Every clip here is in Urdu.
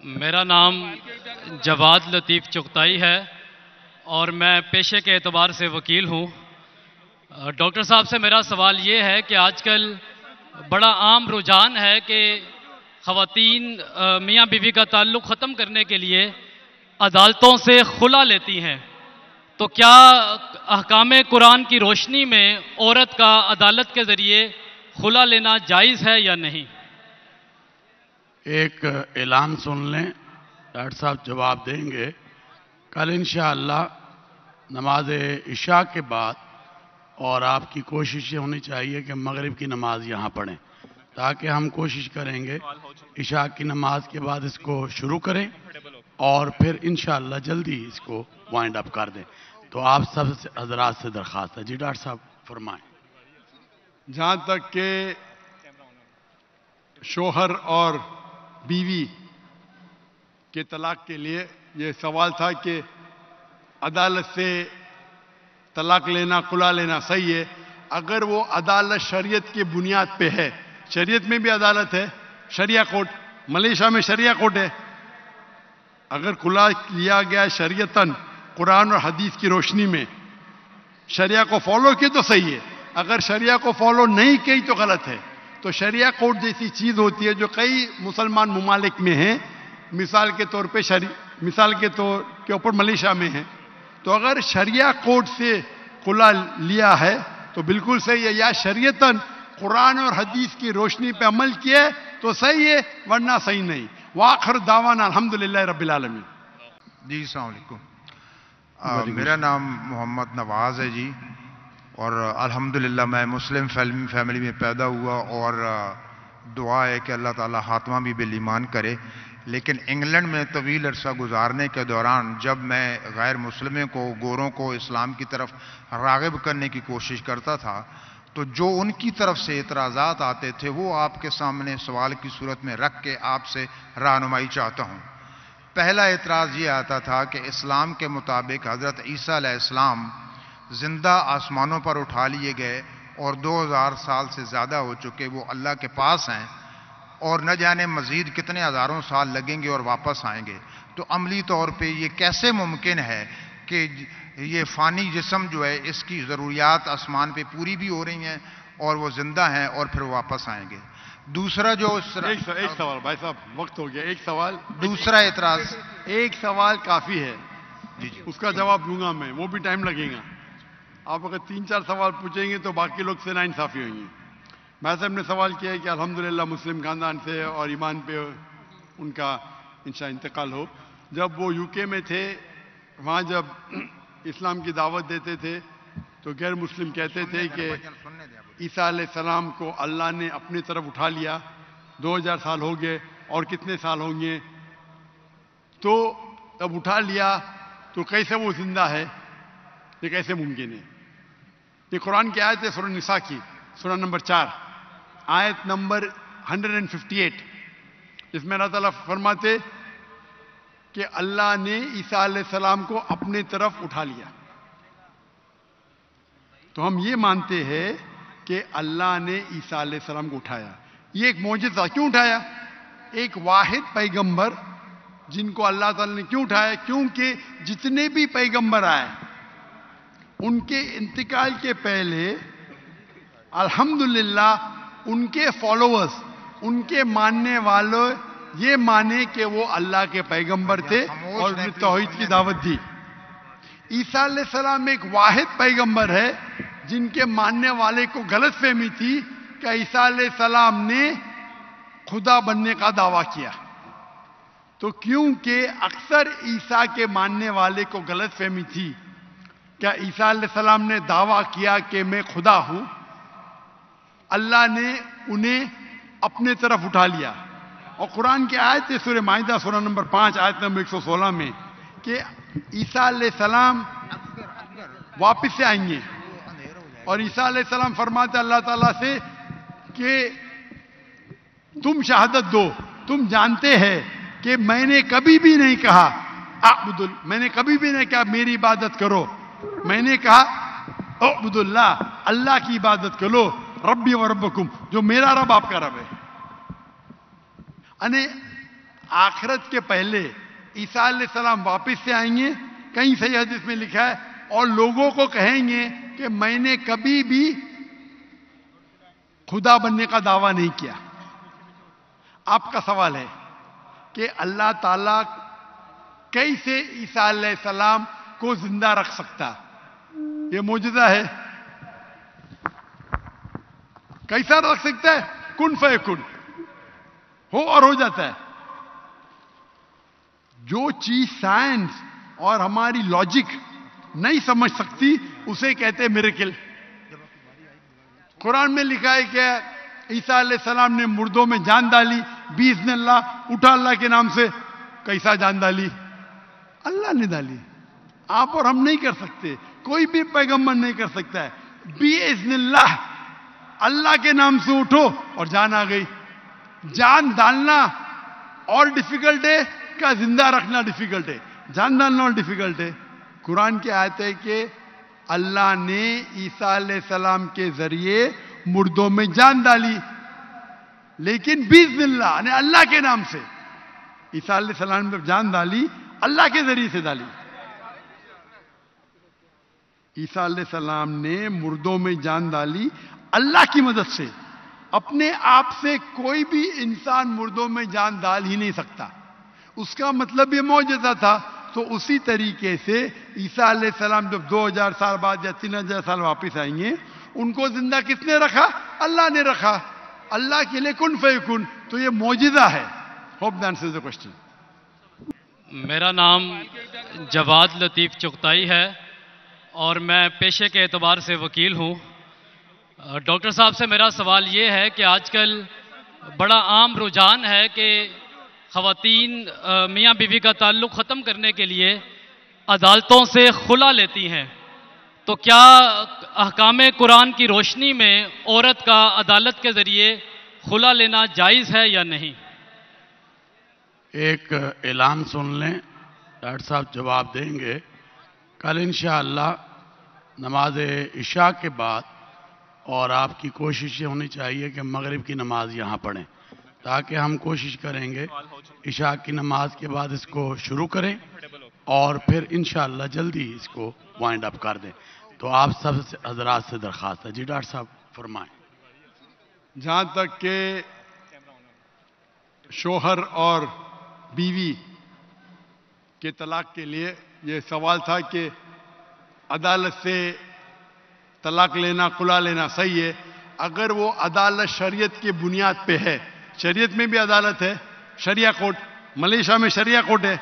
میرا نام جواد لطیف چغتائی ہے اور میں پیشے کے اعتبار سے وکیل ہوں۔ ڈاکٹر صاحب سے میرا سوال یہ ہے کہ آج کل بڑا عام رجحان ہے کہ خواتین میاں بیوی کا تعلق ختم کرنے کے لیے عدالتوں سے خلا لیتی ہیں، تو کیا احکام قرآن کی روشنی میں عورت کا عدالت کے ذریعے خلا لینا جائز ہے یا نہیں؟ ایک اعلان سن لیں، ڈاکٹر صاحب جواب دیں گے۔ کل انشاءاللہ نماز عشاء کے بعد، اور آپ کی کوشش یہ ہونی چاہیے کہ مغرب کی نماز یہاں پڑھیں، تاکہ ہم کوشش کریں گے عشاء کی نماز کے بعد اس کو شروع کریں اور پھر انشاءاللہ جلدی اس کو وائنڈ اپ کر دیں۔ تو آپ سب حضرات سے درخواست ہے۔ جی ڈاکٹر صاحب فرمائیں۔ جہاں تک کہ شوہر اور بیوی کے طلاق کے لیے یہ سوال تھا کہ عدالت سے طلاق لینا، خلا لینا صحیح ہے اگر وہ عدالت شریعت کی بنیاد پہ ہے۔ شریعت میں بھی عدالت ہے، شریعہ کورٹ، ملیشیا میں شریعہ کورٹ ہے۔ اگر خلا لیا گیا شریعتاً قرآن اور حدیث کی روشنی میں، شریعہ کو فالو کی تو صحیح ہے، اگر شریعہ کو فالو نہیں کی تو غلط ہے۔ تو شریعہ کورٹ جیسی چیز ہوتی ہے جو کئی مسلمان ممالک میں ہیں، مثال کے طور پہ مثال کے طور کے اوپر ملیشیا میں ہے، تو اگر شریعہ کورٹ سے خلا لیا ہے تو بالکل صحیح ہے، یا شریعتاً قرآن اور حدیث کی روشنی پہ عمل کیا ہے تو صحیح ہے، ورنہ صحیح نہیں۔ وآخر دعوانا الحمدللہ رب العالمین۔ جی السلام علیکم، میرا نام محمد نواز ہے جی، اور الحمدللہ میں مسلم فیملی میں پیدا ہوا، اور دعا ہے کہ اللہ تعالیٰ خاتمہ بھی بالایمان کرے۔ لیکن انگلینڈ میں طویل عرصہ گزارنے کے دوران جب میں غیر مسلموں کو، گوروں کو اسلام کی طرف راغب کرنے کی کوشش کرتا تھا تو جو ان کی طرف سے اعتراضات آتے تھے وہ آپ کے سامنے سوال کی صورت میں رکھ کے آپ سے رہنمائی چاہتا ہوں۔ پہلا اعتراض یہ آتا تھا کہ اسلام کے مطابق حضرت عیسیٰ علیہ السلام زندہ آسمانوں پر اٹھا لیے گئے اور 2000 سال سے زیادہ ہو چکے وہ اللہ کے پاس ہیں، اور نہ جانے مزید کتنے ہزاروں سال لگیں گے اور واپس آئیں گے۔ تو عملی طور پہ یہ کیسے ممکن ہے کہ یہ فانی جسم جو ہے اس کی ضروریات آسمان پہ پوری بھی ہو رہی ہیں اور وہ زندہ ہیں اور پھر واپس آئیں گے؟ دوسرا جو ایک سوال بھائی صاحب، وقت ہو گیا، ایک سوال، دوسرا اعتراض، ایک سوال کافی ہے، جی جی اس کا جواب دوں گا میں، وہ بھی ٹائم لگے گا۔ آپ اگر 3-4 سوال پوچھیں گے تو باقی لوگ سے ناانصافی ہوئیں گی۔ بھائی صاحب نے سوال کیا ہے کہ الحمدللہ مسلم خاندان سے اور ایمان پہ ان کا انشاء انتقال ہو۔ جب وہ UK میں تھے، وہاں جب اسلام کی دعوت دیتے تھے تو غیر مسلم کہتے تھے کہ عیسیٰ علیہ السلام کو اللہ نے اپنی طرف اٹھا لیا، 2000 سال ہو گئے اور کتنے سال ہوں گے، تو اب اٹھا لیا تو کیسے وہ زندہ ہے؟ یہ کیسے ممکن ہے؟ یہ قرآن کی آیت ہے، سورہ نساء کی، سورہ نمبر 4، آیت نمبر 158، اس میں اللہ تعالیٰ فرماتے کہ اللہ نے عیسیٰ علیہ السلام کو اپنے طرف اٹھا لیا۔ تو ہم یہ مانتے ہیں کہ اللہ نے عیسیٰ علیہ السلام کو اٹھایا۔ یہ ایک معجزہ، کیوں اٹھایا؟ ایک واحد پیغمبر جن کو اللہ تعالیٰ نے کیوں اٹھایا؟ کیونکہ جتنے بھی پیغمبر آئے ان کے انتقال کے پہلے الحمدللہ ان کے فالوورز، ان کے ماننے والے یہ مانے کہ وہ اللہ کے پیغمبر تھے اور انہیں توحید کی دعوت دی۔ عیسیٰ علیہ السلام ایک واحد پیغمبر ہے جن کے ماننے والے کو غلط فہمی تھی کہ عیسیٰ علیہ السلام نے خدا بننے کا دعویٰ کیا۔ تو کیونکہ اکثر عیسیٰ کے ماننے والے کو غلط فہمی تھی کہ عیسیٰ علیہ السلام نے دعویٰ کیا کہ میں خدا ہوں، اللہ نے انہیں اپنے طرف اٹھا لیا۔ اور قرآن کی آیت ہے سورہ مائدہ سورہ نمبر 5 آیت نمبر 116 میں کہ عیسیٰ علیہ السلام واپس سے آئیں گے، اور عیسیٰ علیہ السلام فرماتے اللہ تعالیٰ سے کہ تم شہادت دو، تم جانتے ہیں کہ میں نے کبھی بھی نہیں کہا میں نے کبھی بھی نہیں کہا میری عبادت کرو، میں نے کہا اعبد اللہ، اللہ کی عبادت کرو، ربی و ربکم، جو میرا رب آپ کا رب ہے۔ یعنی آخرت کے پہلے عیسیٰ علیہ السلام واپس سے آئیں گے، کہیں صحیح حدیث میں لکھا ہے، اور لوگوں کو کہیں گے کہ میں نے کبھی بھی خدا بننے کا دعویٰ نہیں کیا۔ آپ کا سوال ہے کہ اللہ تعالیٰ کیسے عیسیٰ علیہ السلام کو زندہ رکھ سکتا؟ یہ معجزہ ہے۔ کیسا رکھ سکتا ہے؟ کن فیکن، ہو اور ہو جاتا ہے۔ جو چیز سائنس اور ہماری لاجک نہیں سمجھ سکتی اسے کہتے ہیں میریکل۔ قرآن میں لکھا ہے کہ عیسیٰ علیہ السلام نے مردوں میں جان ڈالی، باذن اللہ اٹھا اللہ کے نام سے۔ کیسا جان ڈالی؟ اللہ نے ڈالی، آپ اور ہم نہیں کر سکتے، کوئی بھی پیغمبر نہیں کر سکتا ہے۔ باذن اللہ اللہ کے نام سے اٹھو اور جان آ گئی۔ جان ڈالنا اور ڈیفیکلٹ ہے کیا زندہ رکھنا ڈیفیکلٹ ہے؟ جان ڈالنا اور ڈیفیکلٹ ہے۔ قرآن کی آیت ہے کہ اللہ نے عیسیٰ علیہ السلام کے ذریعے مردوں میں جان ڈالی، لیکن باذن اللہ نے اللہ کے نام سے۔ عیسیٰ علیہ السلام نے جان ڈالی، اللہ کے ذریعے سے ڈالی۔ عیسیٰ علیہ السلام نے مردوں میں جان ڈالی اللہ کی مدد سے۔ اپنے آپ سے کوئی بھی انسان مردوں میں جان ڈال ہی نہیں سکتا، اس کا مطلب یہ معجزہ تھا۔ تو اسی طریقے سے عیسیٰ علیہ السلام جب 2000 سال بعد یا 3000 سال واپس آئیں گے، ان کو زندہ کس نے رکھا؟ اللہ نے رکھا۔ اللہ کے لیے کن فیکن، تو یہ معجزہ ہے۔ Hope that answers the question. میرا نام جواد لطیف چغتائی ہے اور میں پیشے کے اعتبار سے وکیل ہوں۔ ڈاکٹر صاحب سے میرا سوال یہ ہے کہ آج کل بڑا عام رجحان ہے کہ خواتین میاں بیوی کا تعلق ختم کرنے کے لیے عدالتوں سے خلا لیتی ہیں، تو کیا احکام قرآن کی روشنی میں عورت کا عدالت کے ذریعے خلا لینا جائز ہے یا نہیں؟ ایک اعلان سن لیں، ڈاکٹر صاحب جواب دیں گے۔ کل انشاءاللہ نماز عشاء کے بعد، اور آپ کی کوشش یہ ہونی چاہیے کہ مغرب کی نماز یہاں پڑھیں، تاکہ ہم کوشش کریں گے عشاء کی نماز کے بعد اس کو شروع کریں اور پھر انشاءاللہ جلدی اس کو وائنڈ اپ کر دیں۔ تو آپ سب حضرات سے درخواست ہے۔ جی ڈاکٹر صاحب فرمائیں۔ جہاں تک کہ شوہر اور بیوی کے طلاق کے لیے یہ سوال تھا کہ عدالت سے طلاق لینا، خلا لینا صحیح ہے اگر وہ عدالت شریعت کی بنیاد پہ ہے۔ شریعت میں بھی عدالت ہے، شریعہ کورٹ، ملیشیا میں شریعہ کورٹ ہے۔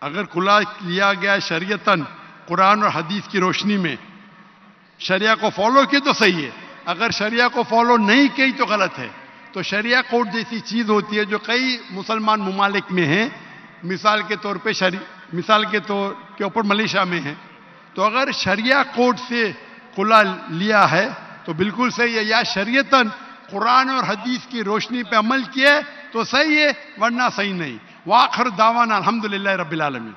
اگر خلا لیا گیا شریعتاً قرآن اور حدیث کی روشنی میں، شریعہ کو فالو کی تو صحیح ہے، اگر شریعہ کو فالو نہیں کی تو غلط ہے۔ تو شریعہ کورٹ جیسی چیز ہوتی ہے جو کئی مسلمان ممالک میں ہیں، مثال کے طور پہ مثال کے طور کے اوپر ملیشیا میں ہے، تو اگر شریعہ کورٹ سے خلا لیا ہے تو بالکل صحیح ہے، یا شریعتاً قرآن اور حدیث کی روشنی پہ عمل کیے تو صحیح ہے، ورنہ صحیح نہیں۔ وآخر دعوانا الحمدللہ رب العالمین۔